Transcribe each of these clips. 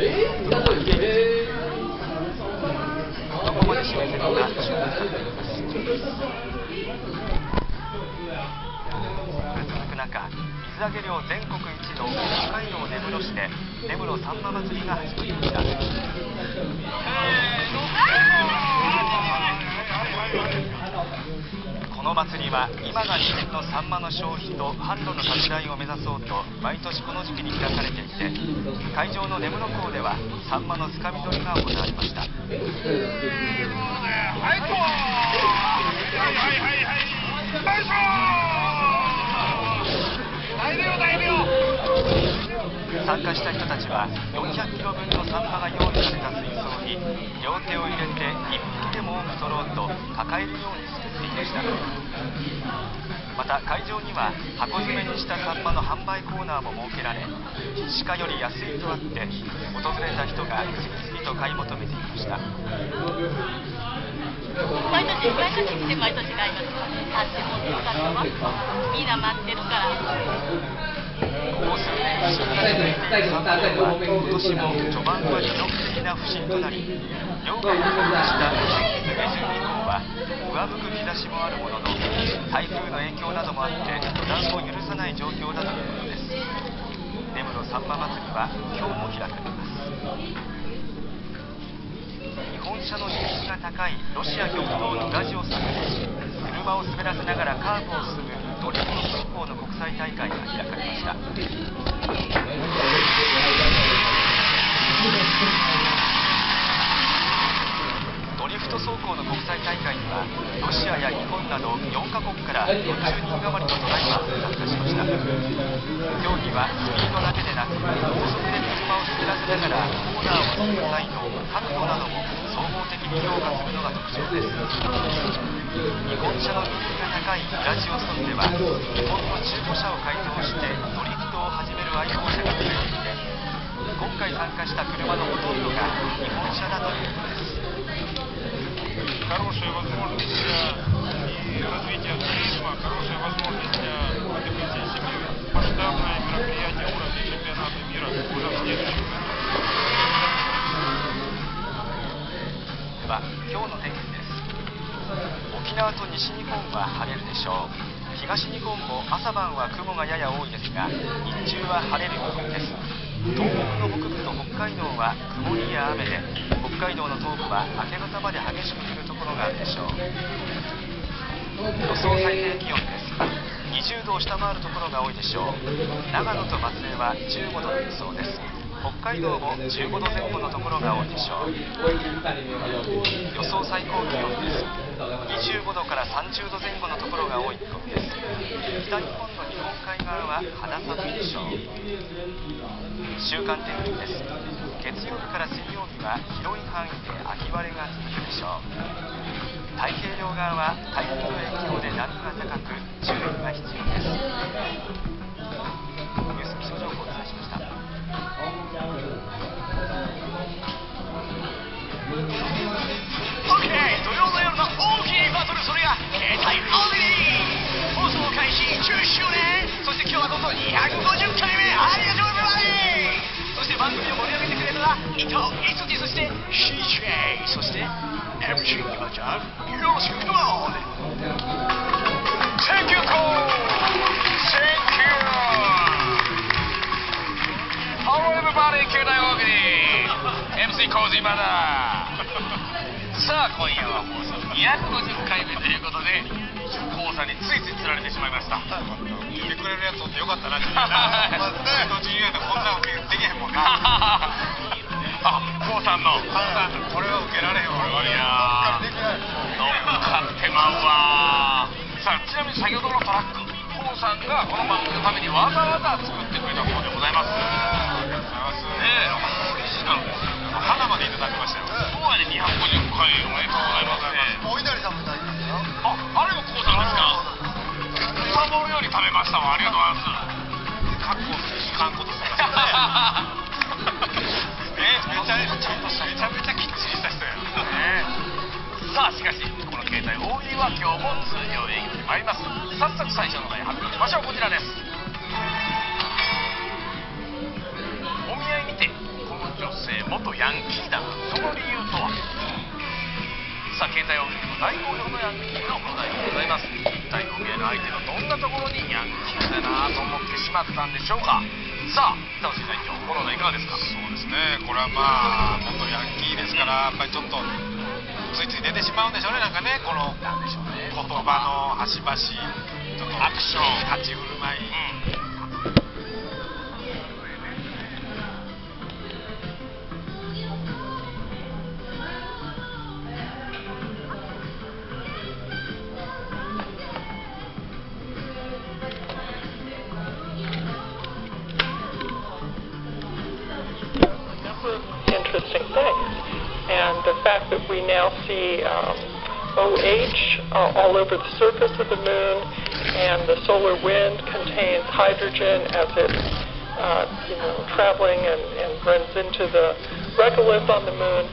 どこまで示せるのか注目されています。続く中、水揚げ量全国一の北海道根室市で根室さんま祭りが始まりました。この祭りは今が旬のサンマの消費と販路の拡大を目指そうと毎年この時期に開かれていて、会場の根室港ではサンマのつかみ取りが行われました。参加した人たちは400キロ分のサンマが用意された水槽に両手を入れて1匹でも多く取ろうと抱えるように作っていました。また会場には箱詰めにしたサンマの販売コーナーも設けられ、鹿より安いとあって訪れた人が次々と買い求めていました。毎年来て毎年買います。買って持って使ってます。みんな待ってるから。ここ数年進化しているサンマ漁は今年も序盤は記録的な不振となり、漁が復活した4月下旬以降は上向く兆しもあるものの、台風の影響などもあって予断を許さない状況だということです。根室さんま祭りは今日も開かれます。日本車の人気が高いロシア極東のガジを探し、車を滑らせながらカーブを進むドリフト走行の国際大会が開かれました。ドリフト走行の国際大会にはロシアや日本など4カ国から40人余りのドライバーが参加しました。競技はスピードだけでなく高速で車を滑らせながらコーナーを進む際の角度なども総合的に評価するのが特徴です。日本車の人気が高いウラジオストクでは日本の中古車を改造してドリフトを始める愛好者が増えていて、今回参加した車のほとんどが日本車だということです。Хорошая возможность для развития туризма, хорошая возможность для открытия себе масштабное мероприятие уровня чемпионата мира уже в следующем году. では今日の天気です。沖縄と西日本は晴れるでしょう。東日本も朝晩は雲がやや多いですが、日中は晴れる見込みです。東北の北部と北海道は曇りや雨で、北海道の東部は明け方まで激しく降るところがあるでしょう。予想最低気温です。20度を下回るところが多いでしょう。長野と松江は15度の予想です。北海道も15度前後のところが多いでしょう。予想最高気温です。25度から30度前後のところが多い見込みです。北日本の日本海側は肌寒いでしょう。週間天気です。月曜日から水曜日は広い範囲で秋晴れが続くでしょう。太平洋側は台風の影響で波が高く注意が必要です。ニュース気象情報をお伝えしました。OK、 土曜の夜の大きいバトル、それが携帯オンリー放送開始10周年、そして今日はどうぞ250回目、ありがとうございます。そして番組を盛り上げてくれたのは伊藤いつじ、そして CJ、 そして MC 今ちゃん、よろしくどうぞ。 Thank you Thank you Hello everybody、 携帯大喜利 MC コージーバだ。さあ今夜は放送250回目ということで、コウさんについつい釣られてしまいました。言ってくれるやつおってよかったな、自分途中にやったらこんな受けできへんもんな。あ、コウさんのこれは受けられへん。俺はいや乗っかってまうわ。さあちなみに先ほどのトラック、コウさんがこの番組のためにわざわざ作ってくれたものでございます。ありがとうございます。オリジナルです。花までいただきましたよ。そうやね、250回おめでとうございます。お稲荷さんもいただきましたよ。あれもコウさんですか。サボるように食べましたわ。ありがとうございます。格好するかんことするからめちゃめちゃきっちりした人や。さあしかしこの携帯大喜利は今日も通常営業に参ります。早速最初の題発表しましょう。こちらです。お見合いにてこの女性元ヤンキーだ。その理由とは。さあ、携帯音楽も大好評のヤンキーのお題でございます。一体お見合いの相手のどんなところにヤンキーだなと思ってしまったんでしょうか。さあ、北尾審査委員長、このお題いかがですか。そうですね、これはまあ元ヤンキーですから、やっぱりちょっとついつい出てしまうんでしょうね。なんかね、このなんでしょうね、言葉の端々、ちょっとアクション、立ち振る舞い、interesting things. And the fact that we now see OH all over the surface of the moon, and the solar wind contains hydrogen as it's traveling and runs into the regolith on the moon,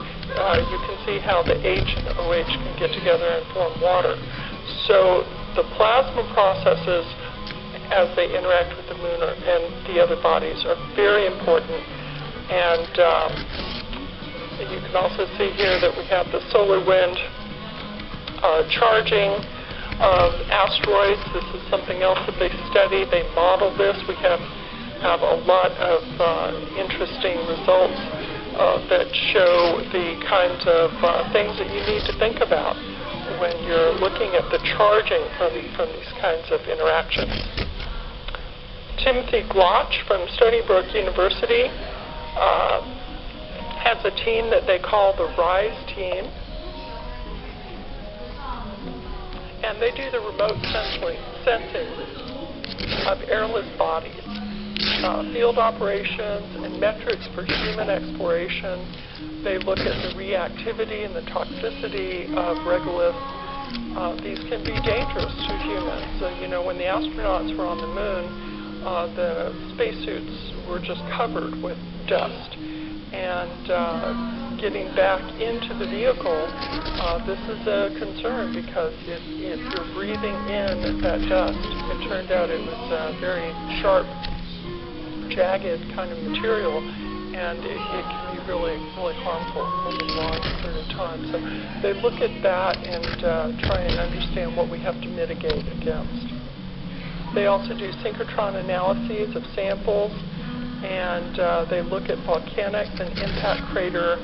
you can see how the H and the OH can get together and form water. So the plasma processes as they interact with the moon and the other bodies are very important. And you can also see here that we have the solar wind charging of asteroids. This is something else that they study. They model this. We have a lot of interesting results that show the kinds of things that you need to think about when you're looking at the charging from these kinds of interactions. Timothy Gloch from Stony Brook University has a team that they call the RISE team, and they do the remote sensing of airless bodies, field operations, and metrics for human exploration. They look at the reactivity and the toxicity of regoliths. These can be dangerous to humans. So, when the astronauts were on the moon, the spacesuits were just covered with dust. And getting back into the vehicle, this is a concern because if you're breathing in that dust, it turned out it was a very sharp, jagged kind of material, and it can be really, really harmful over a long period of time. So they look at that and try and understand what we have to mitigate against. They also do synchrotron analyses of samples, and they look at volcanics and impact crater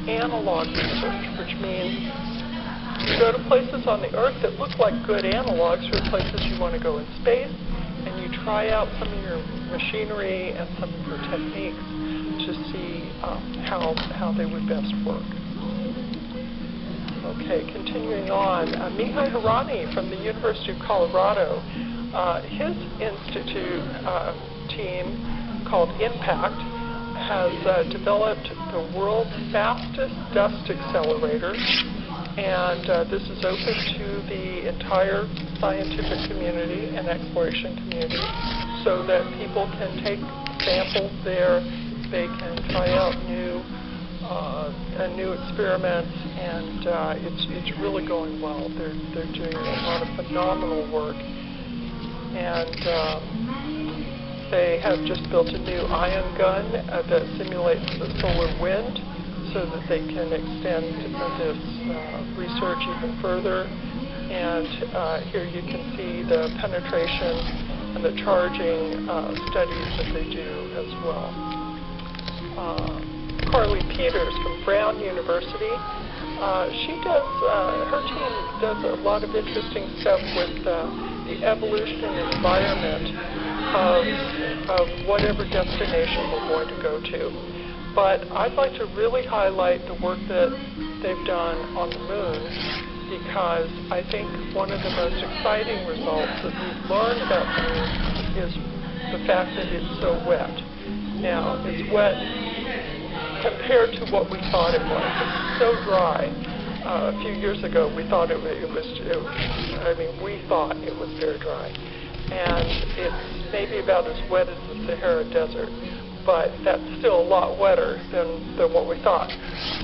analog research, which means you go to places on the Earth that look like good analogs for places you want to go in space, and you try out some of your machinery and some of your techniques to see how they would best work. Okay, continuing on, Mihai Hirani from the University of Colorado, his institute team called Impact has developed the world's fastest dust accelerator, and this is open to the entire scientific community and exploration community so that people can take samples there, they can try out new experiments, and it's really going well. They're doing a lot of phenomenal work, and they have just built a new ion gun that simulates the solar wind so that they can extend this research even further. And here you can see the penetration and the charging studies that they do as well. Carly Peters from Brown University, her team does a lot of interesting stuff with the evolution and environment of whatever destination we're going to go to. But I'd like to really highlight the work that they've done on the moon, because I think one of the most exciting results that we've learned about the moon is the fact that it's so wet. Now, it's wet compared to what we thought it was. It's so dry. A few years ago, we thought we thought it was very dry. And it's maybe about as wet as the Sahara Desert, but that's still a lot wetter than what we thought.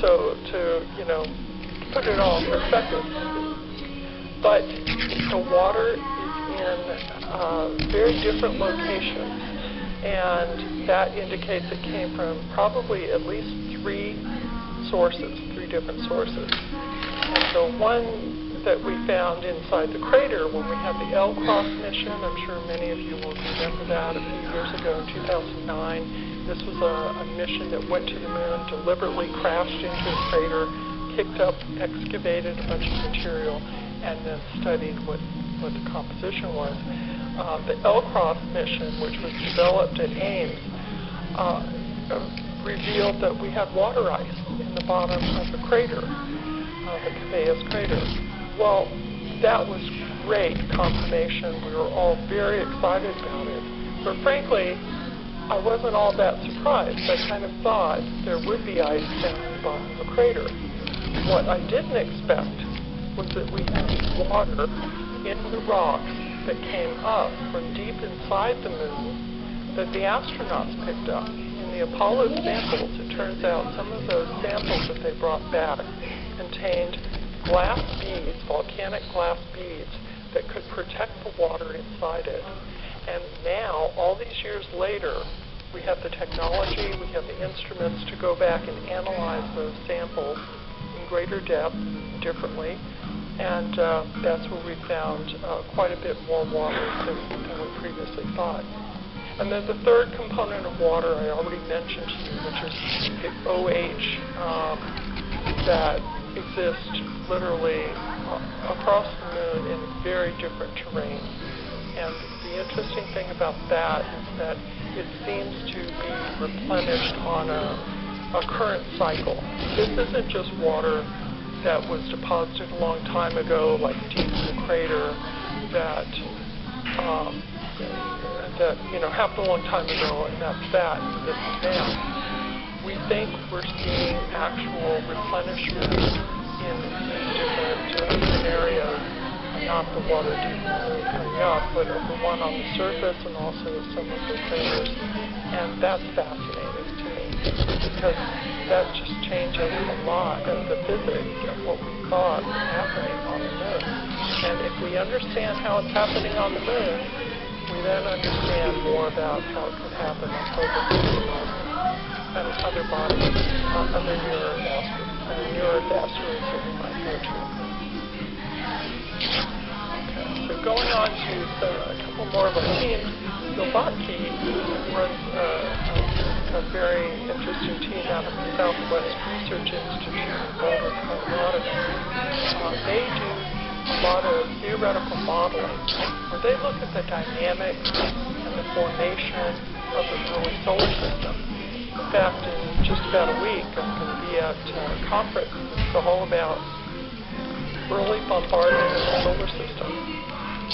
So to put it all in perspective, but the water is in very different locations, and that indicates it came from probably at least three different sources. And the one that we found inside the crater when we had the L-Cross mission, I'm sure many of you will remember that a few years ago in 2009. This was a mission that went to the moon, deliberately crashed into a crater, picked up, excavated a bunch of material, and then studied what the composition was. The L-Cross mission, which was developed at Ames, revealed that we had water ice in the bottom of the crater, the Cabeus crater. Well, that was great confirmation. We were all very excited about it. But frankly, I wasn't all that surprised. I kind of thought there would be ice down in the bottom of the crater. What I didn't expect was that we had water in the rocks that came up from deep inside the moon that the astronauts picked up. In the Apollo samples, it turns out some of those samples that they brought back contained glass beads, volcanic glass beads, that could protect the water inside it. And now, all these years later, we have the technology, we have the instruments to go back and analyze those samples in greater depth, differently, and that's where we found quite a bit more water than we previously thought. And then the third component of water I already mentioned to you, which is the OH that exists literally across the moon in very different terrain. And the interesting thing about that is that it seems to be replenished on a current cycle. This isn't just water that was deposited a long time ago, like deep in the crater, that happened a long time ago, and that's that. This is now. We think we're seeing actual replenishment in different scenarios, not the water coming up, but the one on the surface and also some of the craters. And that's fascinating to me, because that just changes a lot of the physics of what we thought was happening on the moon. And if we understand how it's happening on the moon, we then understand more about how it could happen on Earth and other bodies, other near-Earth asteroids that we might go to. Okay, so going on to a couple more of our teams, Silvatki runs a very interesting team out of the Southwest Research Institute in Boulder, Colorado. They do a lot of theoretical modeling where they look at the dynamics and the formation of the early solar system. In fact, in just about a week, I'm going to be at a conference that's all about early bombardment of the solar system.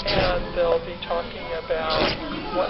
And they'll be talking about what